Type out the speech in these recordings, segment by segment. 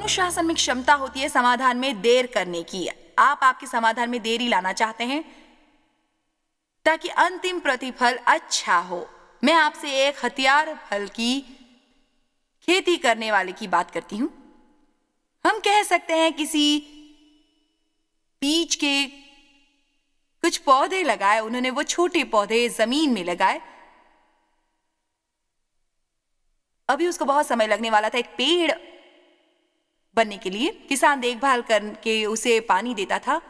अनुशासन में क्षमता होती है समाधान में देर करने की। आप आपके समाधान में देरी लाना चाहते हैं ताकि अंतिम प्रतिफल अच्छा हो। मैं आपसे एक हथियार फल की खेती करने वाले की बात करती हूं। हम कह सकते हैं किसी पीच के कुछ पौधे लगाए, उन्होंने वो छोटे पौधे जमीन में लगाए। अभी उसको बहुत समय लगने वाला था एक पेड़ बनने के लिए। किसान देखभाल करके उसे पानी देता था,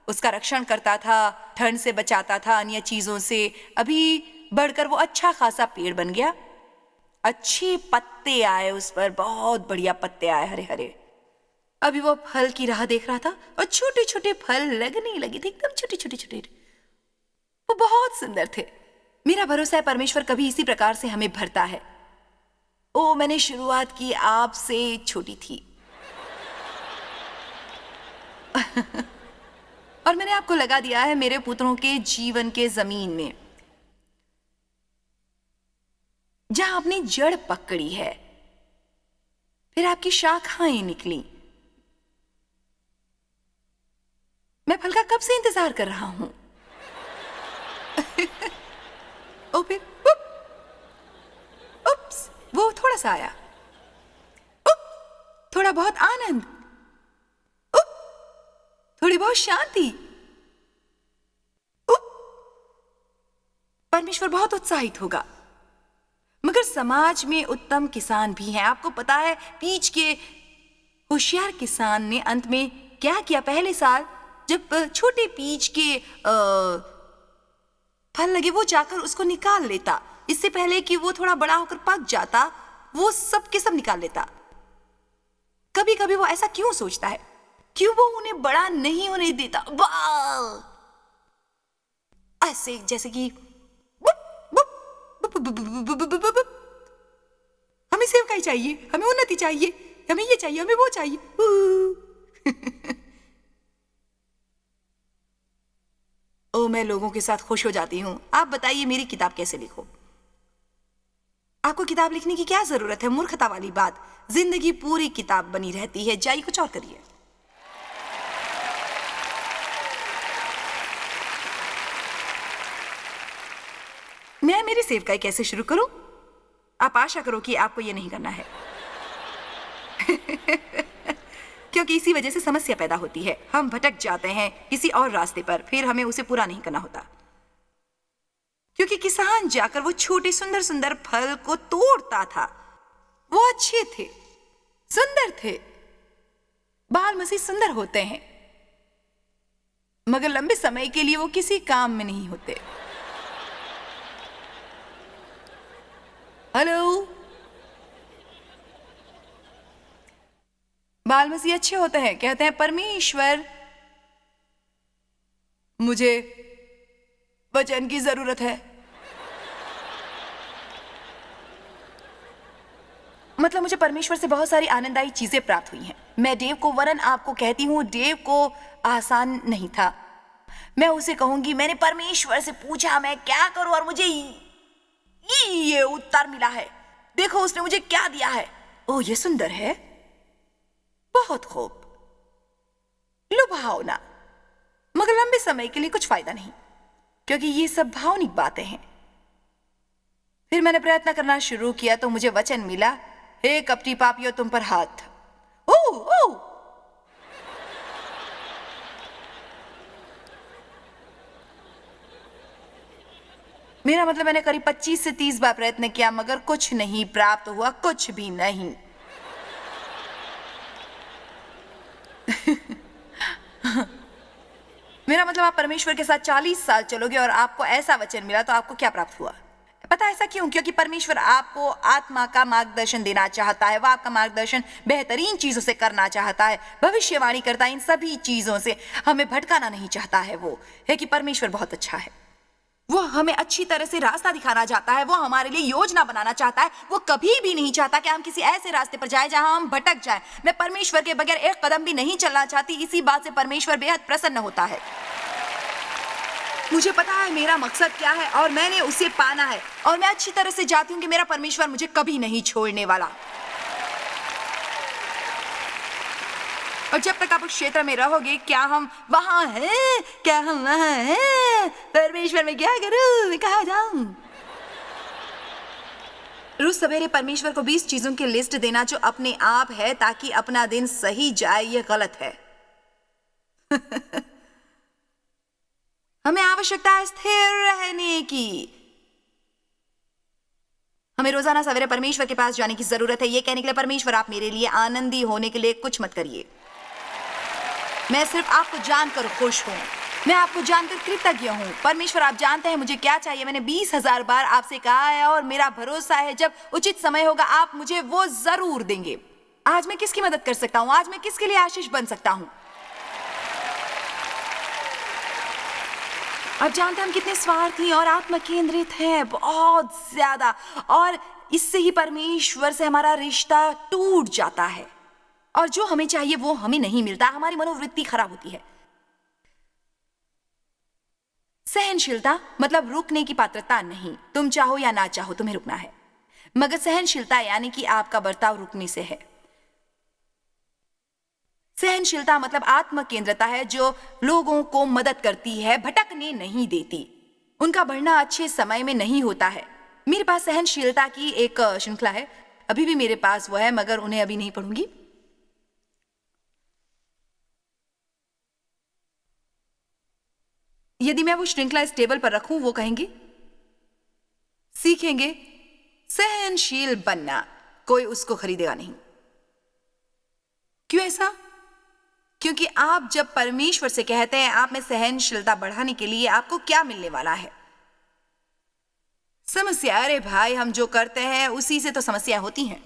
उसका रक्षण करता था, ठंड से बचाता था, अन्य चीजों से। अभी बढ़कर वो अच्छा खासा पेड़ बन गया, अच्छे पत्ते आए उस पर, बहुत बढ़िया पत्ते आए हरे हरे। अभी वो फल की राह देख रहा था और छोटे छोटे फल लगने लगे थे, एकदम छोटे छोटे छोटे। वो बहुत सुंदर थे। मेरा भरोसा है परमेश्वर कभी इसी प्रकार से हमें भरता है। ओ, मैंने शुरुआत की आपसे छोटी थी और मैंने आपको लगा दिया है मेरे पुत्रों के जीवन के जमीन में, जहां आपने जड़ पकड़ी है, फिर आपकी शाखाएं निकली। मैं फल का कब से इंतजार कर रहा हूं ओ फिर उप्स, वो थोड़ा सा आया, थोड़ा बहुत आनंद, थोड़ी बहुत शांति। परमेश्वर बहुत उत्साहित होगा। मगर समाज में उत्तम किसान भी हैं। आपको पता है पीच के होशियार किसान ने अंत में क्या किया? पहले साल जब छोटे पीच के फल लगे, वो जाकर उसको निकाल लेता, इससे पहले कि वो थोड़ा बड़ा होकर पक जाता, वो सब के सब निकाल लेता। कभी कभी वो ऐसा क्यों सोचता है? क्यों वो उन्हें बड़ा नहीं होने देता? ऐसे जैसे कि हमें सेवकाई चाहिए, हमें उन्नति चाहिए, हमें ये चाहिए, हमें वो चाहिए। ओ, मैं लोगों के साथ खुश हो जाती हूं। आप बताइए मेरी किताब कैसे लिखो? आपको किताब लिखने की क्या जरूरत है? मूर्खता वाली बात। जिंदगी पूरी किताब बनी रहती है। जाइए कुछ और करिए। मैं मेरी सेवकाई कैसे शुरू करूं? आप आशा करो कि आपको यह नहीं करना है क्योंकि इसी वजह से समस्या पैदा होती है। हम भटक जाते हैं किसी और रास्ते पर, फिर हमें उसे पूरा नहीं करना होता। क्योंकि किसान जाकर वो छोटे सुंदर सुंदर फल को तोड़ता था। वो अच्छे थे, सुंदर थे। बाल मसीह सुंदर होते हैं, मगर लंबे समय के लिए वो किसी काम में नहीं होते। हेलो, बाल मसीह अच्छे होते हैं, कहते हैं परमेश्वर मुझे वचन की जरूरत है। मतलब मुझे परमेश्वर से बहुत सारी आनंददायी चीजें प्राप्त हुई हैं। मैं डेव को, वरन आपको कहती हूं, डेव को आसान नहीं था। मैं उसे कहूंगी मैंने परमेश्वर से पूछा मैं क्या करूं और मुझे ये उत्तर मिला है। देखो उसने मुझे क्या दिया है। ओह, ये सुंदर है, बहुत खूब, लुभावना, मगर लंबे समय के लिए कुछ फायदा नहीं, क्योंकि ये सब भावनिक बातें हैं। फिर मैंने प्रयत्न करना शुरू किया तो मुझे वचन मिला, हे कपटी पापियों, तुम पर हाथ। ओह, मेरा मतलब मैंने करीब 25 से 30 बार प्रयत्न किया, मगर कुछ नहीं प्राप्त हुआ, कुछ भी नहीं। मेरा मतलब आप परमेश्वर के साथ 40 साल चलोगे और आपको ऐसा वचन मिला तो आपको क्या प्राप्त हुआ? पता है ऐसा क्यों? क्योंकि परमेश्वर आपको आत्मा का मार्गदर्शन देना चाहता है। वह आपका मार्गदर्शन बेहतरीन चीजों से करना चाहता है, भविष्यवाणी करता है, इन सभी चीजों से हमें भटकाना नहीं चाहता है। वो है कि परमेश्वर बहुत अच्छा है। वो हमें अच्छी तरह से रास्ता दिखाना चाहता है, वो हमारे लिए योजना बनाना चाहता है। वो कभी भी नहीं चाहता कि हम किसी ऐसे रास्ते पर जाएं जहां हम भटक जाएं। मैं परमेश्वर के बगैर एक कदम भी नहीं चलना चाहती। इसी बात से परमेश्वर बेहद प्रसन्न होता है। मुझे पता है मेरा मकसद क्या है और मैंने उसे पाना है, और मैं अच्छी तरह से जानती हूं कि मेरा परमेश्वर मुझे कभी नहीं छोड़ने वाला। और जब तक आप उस क्षेत्र में रहोगे, क्या हम वहां हैं, क्या हम वहां हैं, परमेश्वर मैं क्या करूं, मैं कहाँ जाऊं? रोज सवेरे परमेश्वर को 20 चीजों की लिस्ट देना जो अपने आप है ताकि अपना दिन सही जाए, ये गलत है। हमें आवश्यकता है स्थिर रहने की। हमें रोजाना सवेरे परमेश्वर के पास जाने की जरूरत है, ये कहने के लिए परमेश्वर आप मेरे लिए आनंदी होने के लिए कुछ मत करिए। मैं सिर्फ आपको जानकर खुश हूं, मैं आपको जानकर कृतज्ञ हूं। परमेश्वर आप जानते हैं मुझे क्या चाहिए। मैंने 20,000 बार आपसे कहा है और मेरा भरोसा है जब उचित समय होगा आप मुझे वो जरूर देंगे। आज मैं किसकी मदद कर सकता हूं? आज मैं किसके लिए आशीष बन सकता हूं? आप जानते हैं हम कितने स्वार्थी और आत्म केंद्रित हैं, बहुत ज्यादा, और इससे ही परमेश्वर से हमारा रिश्ता टूट जाता है और जो हमें चाहिए वो हमें नहीं मिलता। हमारी मनोवृत्ति खराब होती है। सहनशीलता मतलब रुकने की पात्रता नहीं। तुम चाहो या ना चाहो तुम्हें रुकना है, मगर सहनशीलता यानी कि आपका बर्ताव रुकने से है। सहनशीलता मतलब आत्म केंद्रता है जो लोगों को मदद करती है, भटकने नहीं देती। उनका बढ़ना अच्छे समय में नहीं होता है। मेरे पास सहनशीलता की एक श्रृंखला है, अभी भी मेरे पास वो है, मगर उन्हें अभी नहीं पढ़ूंगी। यदि मैं वो श्रृंखला इस टेबल पर रखूं, वो कहेंगे सीखेंगे सहनशील बनना, कोई उसको खरीदेगा नहीं। क्यों ऐसा? क्योंकि आप जब परमेश्वर से कहते हैं आप में सहनशीलता बढ़ाने के लिए, आपको क्या मिलने वाला है? समस्या। अरे भाई, हम जो करते हैं उसी से तो समस्या होती हैं।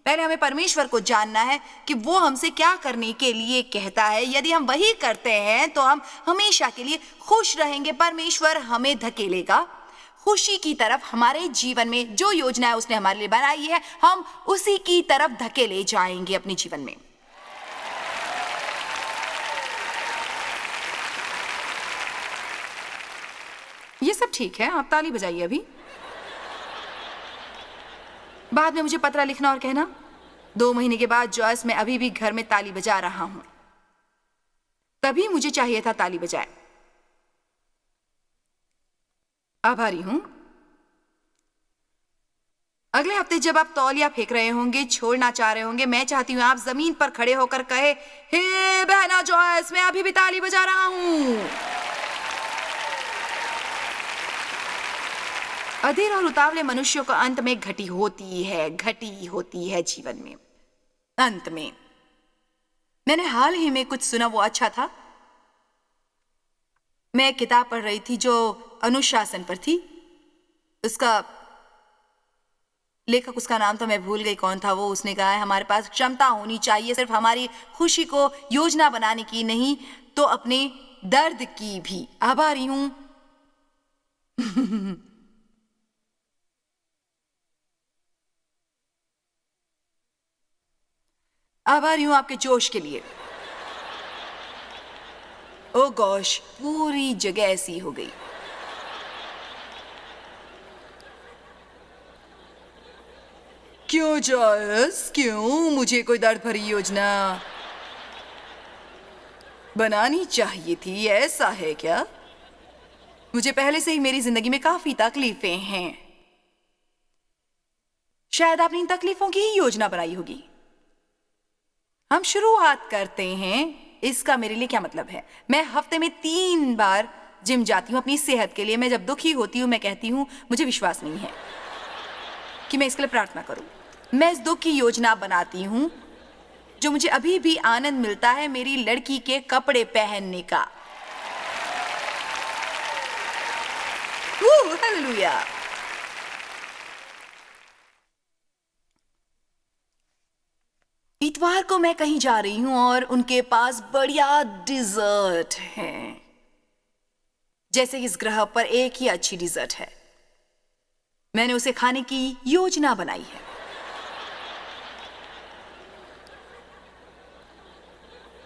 पहले हमें परमेश्वर को जानना है कि वो हमसे क्या करने के लिए कहता है। यदि हम वही करते हैं तो हम हमेशा के लिए खुश रहेंगे। परमेश्वर हमें धकेलेगा खुशी की तरफ। हमारे जीवन में जो योजना उसने हमारे लिए बनाई है, हम उसी की तरफ धकेले जाएंगे अपने जीवन में। ये सब ठीक है, आप ताली बजाइए अभी। बाद में मुझे पत्र लिखना और कहना 2 महीने के बाद जॉयस मैं अभी भी घर में ताली बजा रहा हूं। तभी मुझे चाहिए था ताली बजाए। आभारी हूं। अगले हफ्ते जब आप तौलिया फेंक रहे होंगे, छोड़ना चाह रहे होंगे, मैं चाहती हूं आप जमीन पर खड़े होकर कहे, हे बहना जॉयस, मैं अभी भी ताली बजा रहा हूं। अधीर और उतावले मनुष्यों को अंत में घटी होती है जीवन में। अंत में मैंने हाल ही में कुछ सुना, वो अच्छा था। मैं एक किताब पढ़ रही थी जो अनुशासन पर थी। उसका लेखक, उसका नाम तो मैं भूल गई कौन था वो। उसने कहा है हमारे पास क्षमता होनी चाहिए सिर्फ हमारी खुशी को योजना बनाने की नहीं, तो अपने दर्द की भी। आभारी हूं। आभारी हूं आपके जोश के लिए। ओ गॉश, पूरी जगह ऐसी हो गई। क्यों जॉयस, क्यों? मुझे कोई दर्द भरी योजना बनानी चाहिए थी, ऐसा है क्या? मुझे पहले से ही मेरी जिंदगी में काफी तकलीफें हैं। शायद आपने इन तकलीफों की ही योजना बनाई होगी। हम शुरुआत करते हैं। इसका मेरे लिए क्या मतलब है? मैं हफ्ते में 3 बार जिम जाती हूँ अपनी सेहत के लिए। मैं जब दुखी होती हूँ मैं कहती हूँ मुझे विश्वास नहीं है कि मैं इसके लिए प्रार्थना करूँ। मैं इस दुख की योजना बनाती हूँ जो मुझे अभी भी आनंद मिलता है मेरी लड़की के कपड़े पहनने का। हालेलुया। इतवार को मैं कहीं जा रही हूं और उनके पास बढ़िया डिजर्ट है। जैसे इस ग्रह पर एक ही अच्छी डिजर्ट है, मैंने उसे खाने की योजना बनाई है।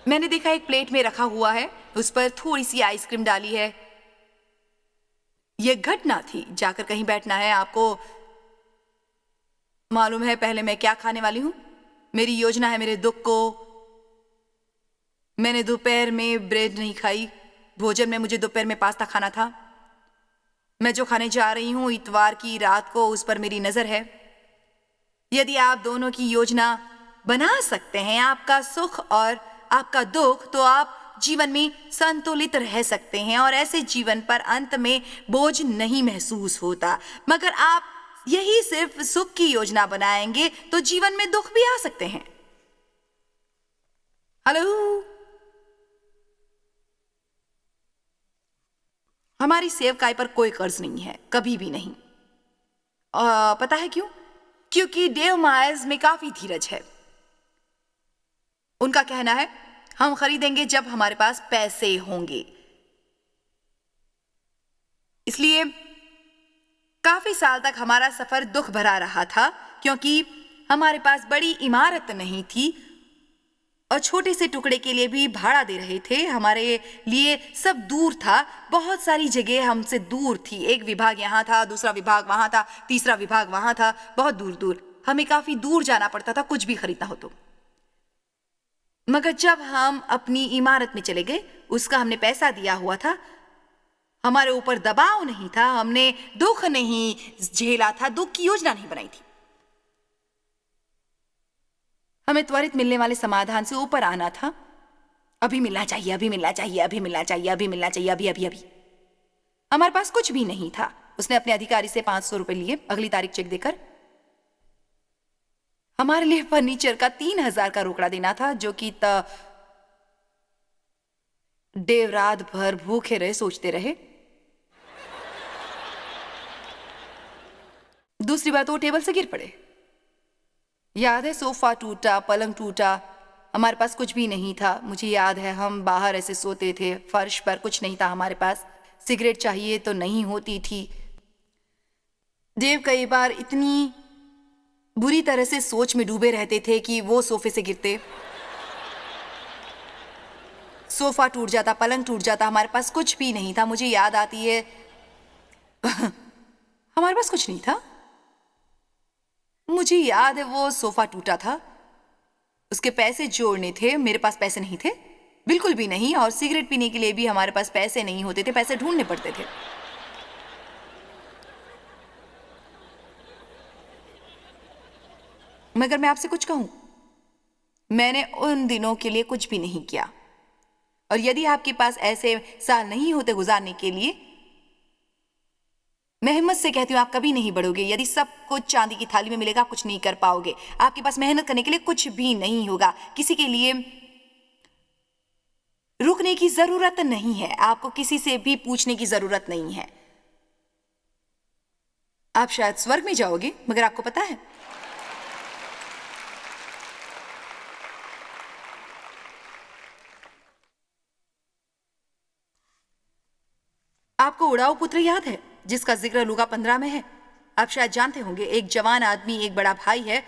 मैंने देखा एक प्लेट में रखा हुआ है, उस पर थोड़ी सी आइसक्रीम डाली है। यह घटना थी, जाकर कहीं बैठना है। आपको मालूम है पहले मैं क्या खाने वाली हूं? मेरी योजना है मेरे दुख को मैंने दोपहर में ब्रेड नहीं खाई। भोजन में मुझे दोपहर में पास्ता खाना था। मैं जो खाने जा रही हूँ इतवार की रात को, उस पर मेरी नजर है। यदि आप दोनों की योजना बना सकते हैं, आपका सुख और आपका दुख, तो आप जीवन में संतुलित रह सकते हैं और ऐसे जीवन पर अंत में बोझ नहीं महसूस होता। मगर आप यही सिर्फ सुख की योजना बनाएंगे तो जीवन में दुख भी आ सकते हैं। हेलो, हमारी सेवकाई पर कोई कर्ज नहीं है, कभी भी नहीं। पता है क्यों? क्योंकि डेव मायर्स में काफी धीरज है। उनका कहना है, हम खरीदेंगे जब हमारे पास पैसे होंगे। इसलिए काफी साल तक हमारा सफर दुख भरा रहा था, क्योंकि हमारे पास बड़ी इमारत नहीं थी और छोटे से टुकड़े के लिए भी भाड़ा दे रहे थे। हमारे लिए सब दूर था, बहुत सारी जगह हमसे दूर थी। एक विभाग यहाँ था, दूसरा विभाग वहां था, तीसरा विभाग वहां था, बहुत दूर दूर। हमें काफी दूर जाना पड़ता था कुछ भी खरीदना हो तो। मगर जब हम अपनी इमारत में चले गए, उसका हमने पैसा दिया हुआ था, हमारे ऊपर दबाव नहीं था, हमने दुख नहीं झेला था, दुख की योजना नहीं बनाई थी। हमें त्वरित मिलने वाले समाधान से ऊपर आना था। अभी मिलना चाहिए, अभी मिलना चाहिए, अभी मिलना चाहिए, अभी मिलना चाहिए, अभी अभी अभी। हमारे पास कुछ भी नहीं था। उसने अपने अधिकारी से 500 रुपए लिए, अगली तारीख चेक देकर। हमारे लिए फर्नीचर का 3000 का रोकड़ा देना था, जो कि देव रात भर भूखे रहे, सोचते रहे। दूसरी बात, वो टेबल से गिर पड़े। याद है, सोफा टूटा, पलंग टूटा, हमारे पास कुछ भी नहीं था। मुझे याद है, हम बाहर ऐसे सोते थे, फर्श पर कुछ नहीं था हमारे पास। सिगरेट चाहिए तो नहीं होती थी। देव कई बार इतनी बुरी तरह से सोच में डूबे रहते थे कि वो सोफे से गिरते, सोफा टूट जाता, पलंग टूट जाता, हमारे पास कुछ भी नहीं था। मुझे याद आती है हमारे पास कुछ नहीं था। मुझे याद है, वो सोफा टूटा था, उसके पैसे जोड़ने थे, मेरे पास पैसे नहीं थे, बिल्कुल भी नहीं। और सिगरेट पीने के लिए भी हमारे पास पैसे नहीं होते थे, पैसे ढूंढने पड़ते थे। मगर मैं आपसे कुछ कहूं, मैंने उन दिनों के लिए कुछ भी नहीं किया। और यदि आपके पास ऐसे साल नहीं होते गुजारने के लिए, मैं हिम्मत से कहती हूं, आप कभी नहीं बढ़ोगे। यदि सब कुछ चांदी की थाली में मिलेगा, आप कुछ नहीं कर पाओगे। आपके पास मेहनत करने के लिए कुछ भी नहीं होगा, किसी के लिए रुकने की जरूरत नहीं है, आपको किसी से भी पूछने की जरूरत नहीं है। आप शायद स्वर्ग में जाओगे, मगर आपको पता है, आपको उड़ाऊ पुत्र याद है, जिसका जिक्र लूका 15 में है? आप शायद जानते होंगे, एक जवान आदमी, एक बड़ा भाई है,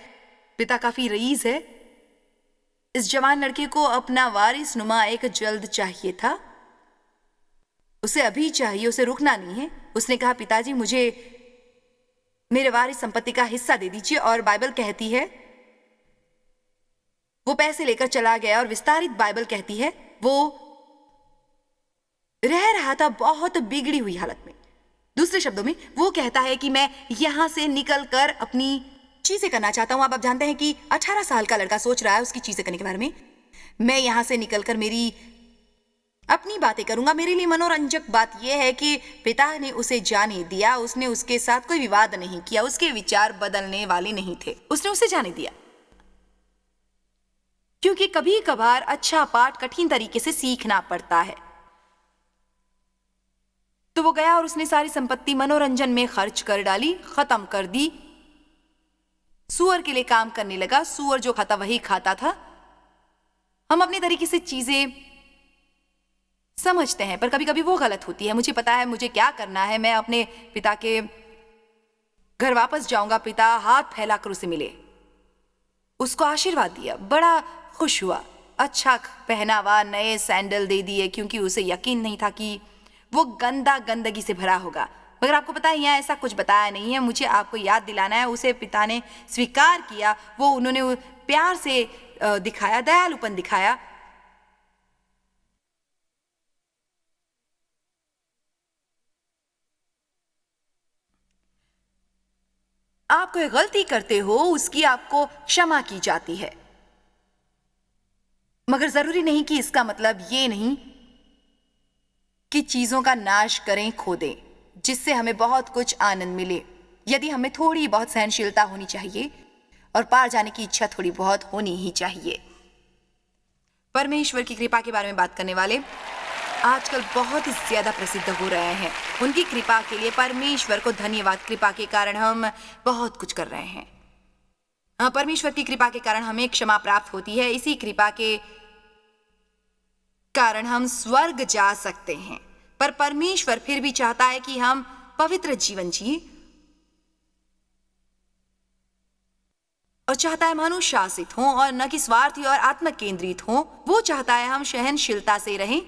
पिता काफी रईस है। इस जवान लड़के को अपना वारिस नुमा एक जल्द चाहिए था, उसे अभी चाहिए, उसे रुकना नहीं है। उसने कहा, पिताजी मुझे मेरे वारिस संपत्ति का हिस्सा दे दीजिए। और बाइबल कहती है, वो पैसे लेकर चला गया। और विस्तारित बाइबल कहती है, वो रह रहा था बहुत बिगड़ी हुई हालत में। दूसरे शब्दों में वो कहता है कि मैं यहां से निकलकर अपनी चीजें करना चाहता हूं। आप जानते हैं कि 18 साल का लड़का सोच रहा है उसकी चीजें करने के बारे में। मैं यहां से निकलकर मेरी अपनी बातें करूंगा। मेरे लिए मनोरंजक बात यह है कि पिता ने उसे जाने दिया, उसने उसके साथ कोई विवाद नहीं किया, उसके विचार बदलने वाले नहीं थे, उसने उसे जाने दिया। क्योंकि कभी कभार अच्छा पाठ कठिन तरीके से सीखना पड़ता है। तो वो गया और उसने सारी संपत्ति मनोरंजन में खर्च कर डाली, खत्म कर दी। सुअर के लिए काम करने लगा। सुअर जो खाता वही खाता था। हम अपने तरीके से चीजें समझते हैं, पर कभी कभी वो गलत होती है। मुझे पता है मुझे क्या करना है। मैं अपने पिता के घर वापस जाऊंगा। पिता हाथ फैलाकर उसे मिले, उसको आशीर्वाद दिया, बड़ा खुश हुआ, अच्छा पहनावा, नए सैंडल दे दिए, क्योंकि उसे यकीन नहीं था कि वो गंदगी से भरा होगा। मगर आपको पता है, यहाँ ऐसा कुछ बताया नहीं है। मुझे आपको याद दिलाना है, उसे पिता ने स्वीकार किया। वो उन्होंने प्यार से दिखाया, दयालुपन दिखाया। आप कोई गलती करते हो उसकी आपको क्षमा की जाती है, मगर जरूरी नहीं कि इसका मतलब ये नहीं कि चीजों का नाश करें, खो दें, जिससे हमें बहुत कुछ आनंद मिले। यदि हमें थोड़ी बहुत सहनशीलता होनी चाहिए और पार जाने की इच्छा थोड़ी बहुत होनी ही चाहिए। परमेश्वर की कृपा के बारे में बात करने वाले आजकल बहुत ही ज्यादा प्रसिद्ध हो रहे हैं। उनकी कृपा के लिए परमेश्वर को धन्यवाद। कृपा के कारण हम बहुत कुछ कर रहे हैं। परमेश्वर की कृपा के कारण हमें क्षमा प्राप्त होती है। इसी कृपा के कारण हम स्वर्ग जा सकते हैं। पर परमेश्वर फिर भी चाहता है कि हम पवित्र जीवन जिए और चाहता है हम अनुशासित हों और न कि स्वार्थी और आत्म केंद्रित हों। वो चाहता है हम सहनशीलता से रहें,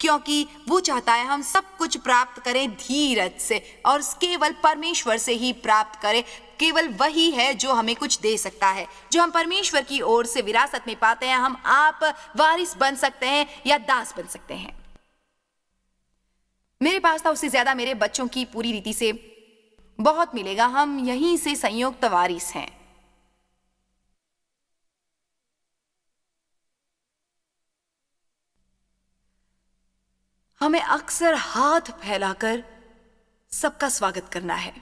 क्योंकि वो चाहता है हम सब कुछ प्राप्त करें धीरज से और केवल परमेश्वर से ही प्राप्त करें। केवल वही है जो हमें कुछ दे सकता है, जो हम परमेश्वर की ओर से विरासत में पाते हैं। हम आप वारिस बन सकते हैं या दास बन सकते हैं। मेरे पास था, उससे ज्यादा मेरे बच्चों की पूरी रीति से बहुत मिलेगा। हम यहीं से संयुक्त वारिस हैं। हमें अक्सर हाथ फैलाकर सबका स्वागत करना है,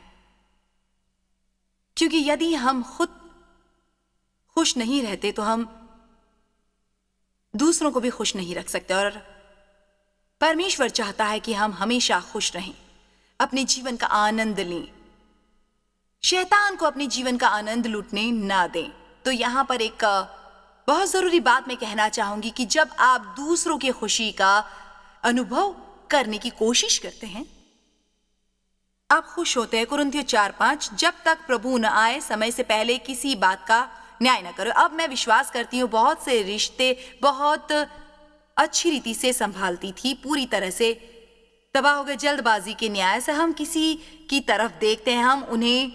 क्योंकि यदि हम खुद खुश नहीं रहते तो हम दूसरों को भी खुश नहीं रख सकते। और परमेश्वर चाहता है कि हम हमेशा खुश रहें, अपने जीवन का आनंद लें, शैतान को अपने जीवन का आनंद लूटने ना दें। तो यहां पर एक बहुत जरूरी बात मैं कहना चाहूंगी कि जब आप दूसरों की खुशी का अनुभव करने की कोशिश करते हैं, आप खुश होते हैं। कुरिन्थियों 4:5, जब तक प्रभु न आए समय से पहले किसी बात का न्याय न करो। अब मैं विश्वास करती हूँ बहुत से रिश्ते बहुत अच्छी रीति से संभालती थी, पूरी तरह से तबाह हो गए जल्दबाजी के न्याय से। हम किसी की तरफ देखते हैं, हम उन्हें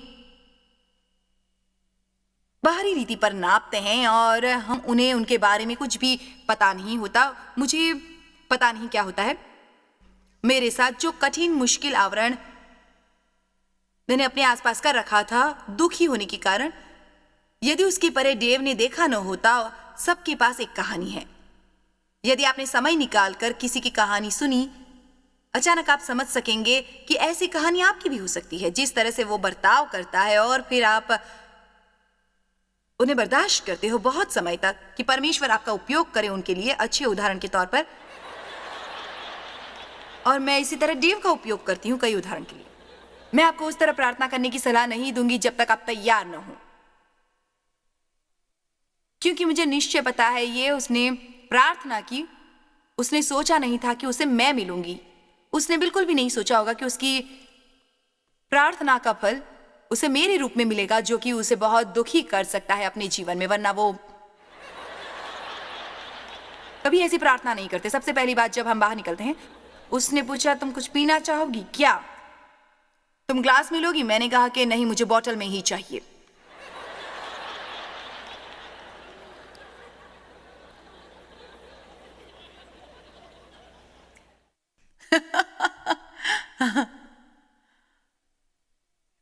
बाहरी रीति पर नापते हैं और हम उन्हें उनके बारे में कुछ भी पता नहीं होता। मुझे पता नहीं क्या होता है मेरे साथ। जो कठिन मुश्किल आवरण मैंने अपने आसपास का रखा था दुखी होने के कारण, यदि उसकी परे डेव ने देखा न होता। सबके पास एक कहानी है। यदि आपने समय निकालकर किसी की कहानी सुनी, अचानक आप समझ सकेंगे कि ऐसी कहानी आपकी भी हो सकती है। जिस तरह से वो बर्ताव करता है और फिर आप उन्हें बर्दाश्त करते हो बहुत समय तक कि परमेश्वर आपका उपयोग करे उनके लिए, अच्छे उदाहरण के तौर पर। और मैं इसी तरह डेव का उपयोग करती हूँ कई उदाहरण के लिए। मैं आपको उस तरह प्रार्थना करने की सलाह नहीं दूंगी जब तक आप तैयार न हो, क्योंकि मुझे निश्चय पता है ये उसने प्रार्थना की। उसने सोचा नहीं था कि उसे मैं मिलूंगी। उसने बिल्कुल भी नहीं सोचा होगा कि उसकी प्रार्थना का फल उसे मेरे रूप में मिलेगा, जो कि उसे बहुत दुखी कर सकता है अपने जीवन में, वरना वो कभी ऐसी प्रार्थना नहीं करते। सबसे पहली बात जब हम बाहर निकलते हैं, उसने पूछा तुम कुछ पीना चाहोगी क्या, तुम ग्लास में लोगी? मैंने कहा कि नहीं, मुझे बोतल में ही चाहिए।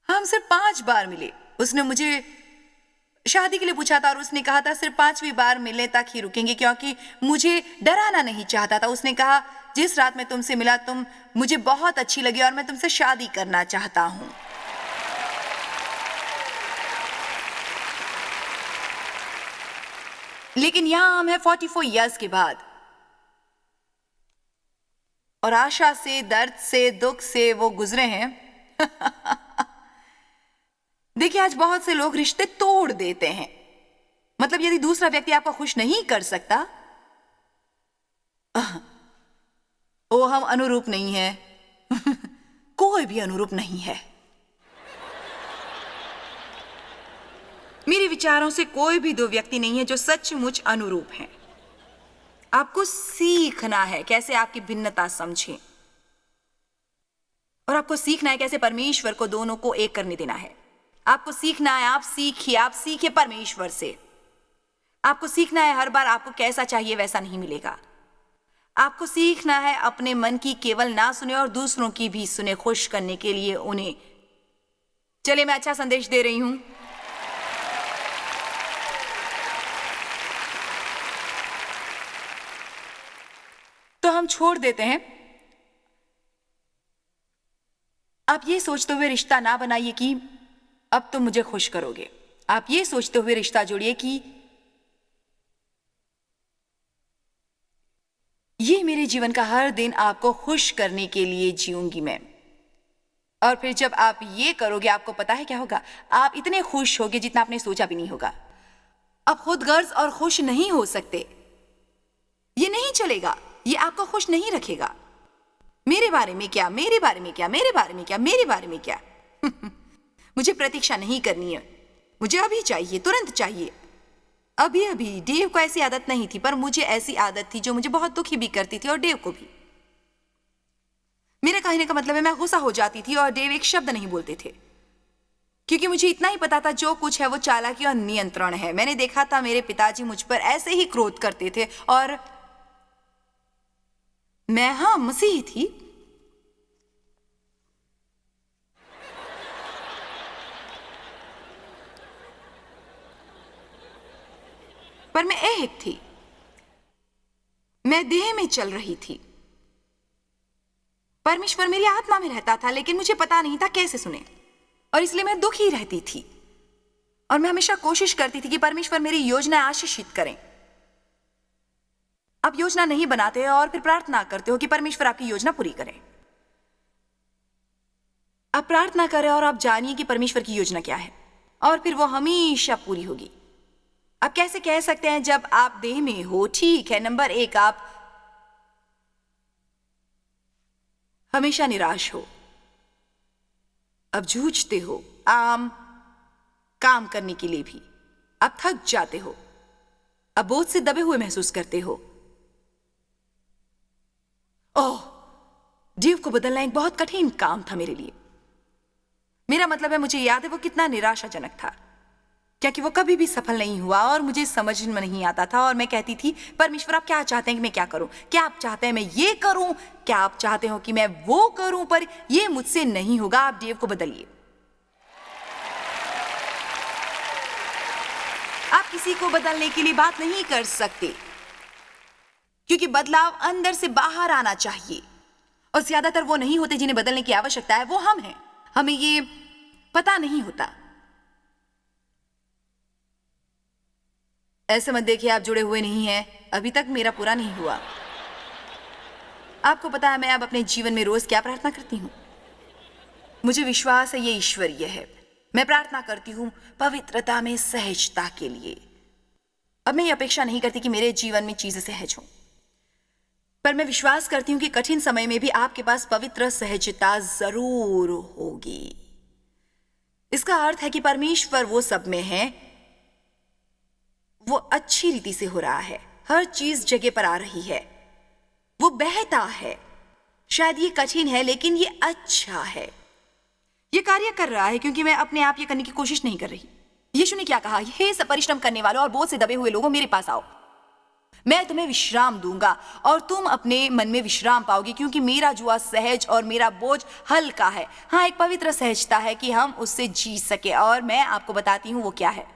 हम सिर्फ 5 बार मिले। उसने मुझे शादी के लिए पूछा था और उसने कहा था सिर्फ 5वीं बार मिलने तक ही रुकेंगे, क्योंकि मुझे डराना नहीं चाहता था। उसने कहा जिस रात में तुमसे मिला तुम मुझे बहुत अच्छी लगी और मैं तुमसे शादी करना चाहता हूं। लेकिन यहां हम हैं 44 इयर्स के बाद, और आशा से, दर्द से, दुख से वो गुजरे हैं। देखिए, आज बहुत से लोग रिश्ते तोड़ देते हैं। मतलब यदि दूसरा व्यक्ति आपको खुश नहीं कर सकता, ओ हम अनुरूप नहीं है। कोई भी अनुरूप नहीं है। मेरे विचारों से कोई भी 2 व्यक्ति नहीं है जो सचमुच अनुरूप हैं। आपको सीखना है कैसे आपकी भिन्नता समझें, और आपको सीखना है कैसे परमेश्वर को दोनों को एक करने देना है। आपको सीखना है, आप सीखिए परमेश्वर से। आपको सीखना है हर बार आपको कैसा चाहिए वैसा नहीं मिलेगा। आपको सीखना है अपने मन की केवल ना सुने और दूसरों की भी सुने, खुश करने के लिए उन्हें चलिए मैं अच्छा संदेश दे रही हूं। तो हम छोड़ देते हैं। आप ये सोचते हुए रिश्ता ना बनाइए कि अब तुम मुझे खुश करोगे। आप ये सोचते हुए रिश्ता जोड़िए कि ये मेरे जीवन का हर दिन आपको खुश करने के लिए जीऊंगी मैं। और फिर जब आप ये करोगे, आपको पता है क्या होगा? आप इतने खुश होगे जितना आपने सोचा भी नहीं होगा। आप खुद गर्ज और खुश नहीं हो सकते। ये नहीं चलेगा। ये आपको खुश नहीं रखेगा। मेरे बारे में क्या, मेरे बारे में क्या, मेरे बारे में क्या, मेरे बारे में क्या। मुझे प्रतीक्षा नहीं करनी है। मुझे अभी चाहिए, तुरंत चाहिए। अभी अभी। डेव को ऐसी आदत नहीं थी, पर मुझे ऐसी आदत थी जो मुझे बहुत दुखी भी करती थी, और डेव को भी। मेरे कहने का मतलब है मैं गुस्सा हो जाती थी और डेव एक शब्द नहीं बोलते थे, क्योंकि मुझे इतना ही पता था जो कुछ है वो चालाकी और नियंत्रण है। मैंने देखा था मेरे पिताजी मुझ पर ऐसे ही क्रोध करते थे, और मैं मसीही थी। पर मैं ऐहिक थी। मैं देह में चल रही थी। परमेश्वर मेरी आत्मा में रहता था, लेकिन मुझे पता नहीं था कैसे सुने, और इसलिए मैं दुखी रहती थी। और मैं हमेशा कोशिश करती थी कि परमेश्वर मेरी योजना आशीषित करें। आप योजना नहीं बनाते और फिर प्रार्थना करते हो कि परमेश्वर आपकी योजना पूरी करे। आप प्रार्थना करें और आप जानिए कि परमेश्वर की योजना क्या है, और फिर वो हमेशा पूरी होगी। आप कैसे कह सकते हैं जब आप देह में हो? ठीक है, नंबर 1, आप हमेशा निराश हो, अब जूझते हो आम काम करने के लिए भी, आप थक जाते हो, अब बोझ से दबे हुए महसूस करते हो। ओह, जीव को बदलना एक बहुत कठिन काम था मेरे लिए। मेरा मतलब है, मुझे याद है वो कितना निराशाजनक था, क्योंकि वो कभी भी सफल नहीं हुआ और मुझे समझ में नहीं आता था। और मैं कहती थी, परमेश्वर आप क्या चाहते हैं कि मैं क्या करूं? क्या आप चाहते हैं मैं ये करूं? क्या आप चाहते हो कि मैं वो करूं? पर ये मुझसे नहीं होगा। आप डेव को बदलिए। आप किसी को बदलने के लिए बात नहीं कर सकते, क्योंकि बदलाव अंदर से बाहर आना चाहिए, और ज्यादातर वो नहीं होते जिन्हें बदलने की आवश्यकता है, वो हम हैं। हमें ये पता नहीं होता। ऐसे मत देखिए आप जुड़े हुए नहीं हैं, अभी तक मेरा पूरा नहीं हुआ। आपको पता है मैं अब अपने जीवन में रोज क्या प्रार्थना करती हूँ? मुझे विश्वास है ये ईश्वरीय है। मैं प्रार्थना करती हूँ पवित्रता में सहजता के लिए। अब मैं ये अपेक्षा नहीं करती कि मेरे जीवन में चीजें सहज हों, पर मैं विश्वास करती हूँ कि कठिन समय में भी आपके पास पवित्र सहजता जरूर होगी। इसका अर्थ है कि परमेश्वर वो सब में है, वो अच्छी रीति से हो रहा है, हर चीज जगह पर आ रही है, वो बहता है। शायद ये कठिन है, लेकिन ये अच्छा है। ये कार्य कर रहा है क्योंकि मैं अपने आप ये करने की कोशिश नहीं कर रही। यीशु ने क्या कहा? हे सब परिश्रम करने वालों और बोझ से दबे हुए लोगों, मेरे पास आओ, मैं तुम्हें विश्राम दूंगा, और तुम अपने मन में विश्राम पाओगे, क्योंकि मेरा जुआ सहज और मेरा बोझ हल्का है। हाँ, एक पवित्र सहजता है कि हम उससे जी सके, और मैं आपको बताती हूँ वो क्या है।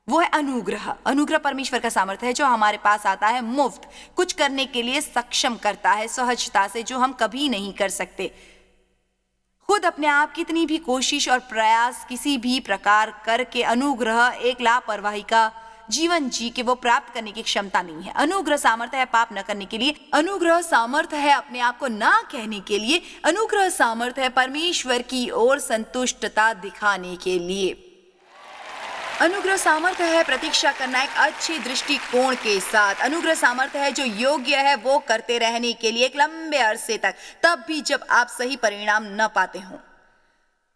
वो है अनुग्रह। अनुग्रह परमेश्वर का सामर्थ्य है जो हमारे पास आता है मुफ्त, कुछ करने के लिए सक्षम करता है सहजता से, जो हम कभी नहीं कर सकते। खुद अपने आप कितनी भी कोशिश और प्रयास किसी भी प्रकार करके अनुग्रह एक लापरवाही का जीवन जी के वो प्राप्त करने की क्षमता नहीं है। अनुग्रह सामर्थ्य है पाप न करने के लिए। अनुग्रह सामर्थ्य है अपने आप को ना कहने के लिए। अनुग्रह सामर्थ्य है परमेश्वर की ओर संतुष्टता दिखाने के लिए। अनुग्रह सामर्थ्य है प्रतीक्षा करना एक अच्छे दृष्टिकोण के साथ। अनुग्रह सामर्थ्य है जो योग्य है वो करते रहने के लिए एक लंबे अरसे तक, तब भी जब आप सही परिणाम न पाते हों।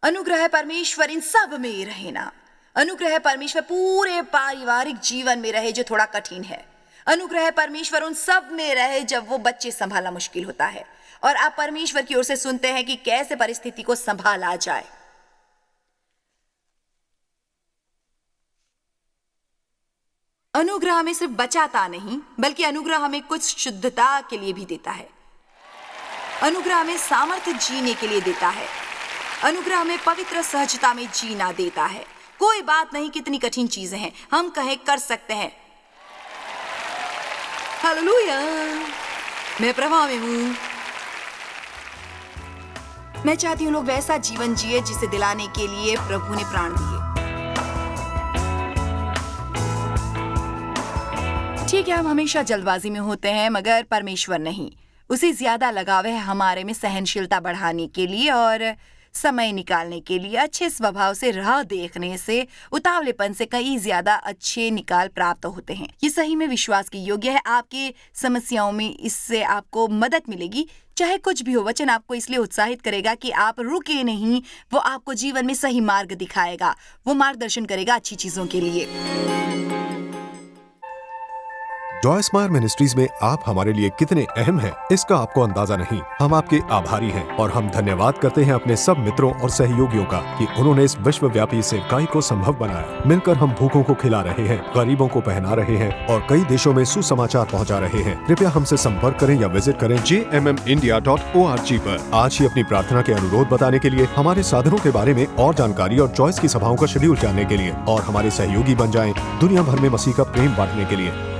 अनुग्रह है परमेश्वर इन सब में रहना। अनुग्रह है परमेश्वर पूरे पारिवारिक जीवन में रहे जो थोड़ा कठिन है। अनुग्रह है परमेश्वर उन सब में रहे जब वो बच्चे संभालना मुश्किल होता है, और आप परमेश्वर की ओर से सुनते हैं कि कैसे परिस्थिति को संभाला जाए। अनुग्रह हमें सिर्फ बचाता नहीं, बल्कि अनुग्रह हमें कुछ शुद्धता के लिए भी देता है। अनुग्रह हमें सामर्थ्य जीने के लिए देता है। अनुग्रह हमें पवित्र सहजता में जीना देता है। कोई बात नहीं कितनी कठिन चीजें हैं, हम कहें कर सकते हैं। हालेलुया, मैं प्रभा में हूँ। मैं चाहती हूँ लोग वैसा जीवन जिए जिसे दिलाने के लिए प्रभु ने प्राण दिए। ठीक है, हम हमेशा जल्दबाजी में होते हैं, मगर परमेश्वर नहीं। उसे ज्यादा लगाव है हमारे में सहनशीलता बढ़ाने के लिए और समय निकालने के लिए। अच्छे स्वभाव से राह देखने से उतावलेपन से कई ज्यादा अच्छे निकाल प्राप्त होते हैं। ये सही में विश्वास के योग्य है। आपकी समस्याओं में इससे आपको मदद मिलेगी। चाहे कुछ भी हो, वचन आपको इसलिए उत्साहित करेगा कि आप रुके नहीं। वो आपको जीवन में सही मार्ग दिखाएगा, वो मार्गदर्शन करेगा अच्छी चीजों के लिए। जॉय स्माइल मिनिस्ट्रीज में आप हमारे लिए कितने अहम हैं, इसका आपको अंदाजा नहीं। हम आपके आभारी हैं और हम धन्यवाद करते हैं अपने सब मित्रों और सहयोगियों का कि उन्होंने इस विश्वव्यापी सेवकाई को संभव बनाया। मिलकर हम भूखों को खिला रहे हैं, गरीबों को पहना रहे हैं और कई देशों में सुसमाचार पहुंचा रहे हैं। कृपया हमसे संपर्क करें या विजिट करें jmmindia.org पर। आज ही अपनी प्रार्थना के अनुरोध बताने के लिए, हमारे साधनों के बारे में और जानकारी और जॉयस की सभाओं का शेड्यूल जानने के लिए और हमारे सहयोगी बन जाएं दुनिया भर में मसीह का प्रेम बांटने के लिए।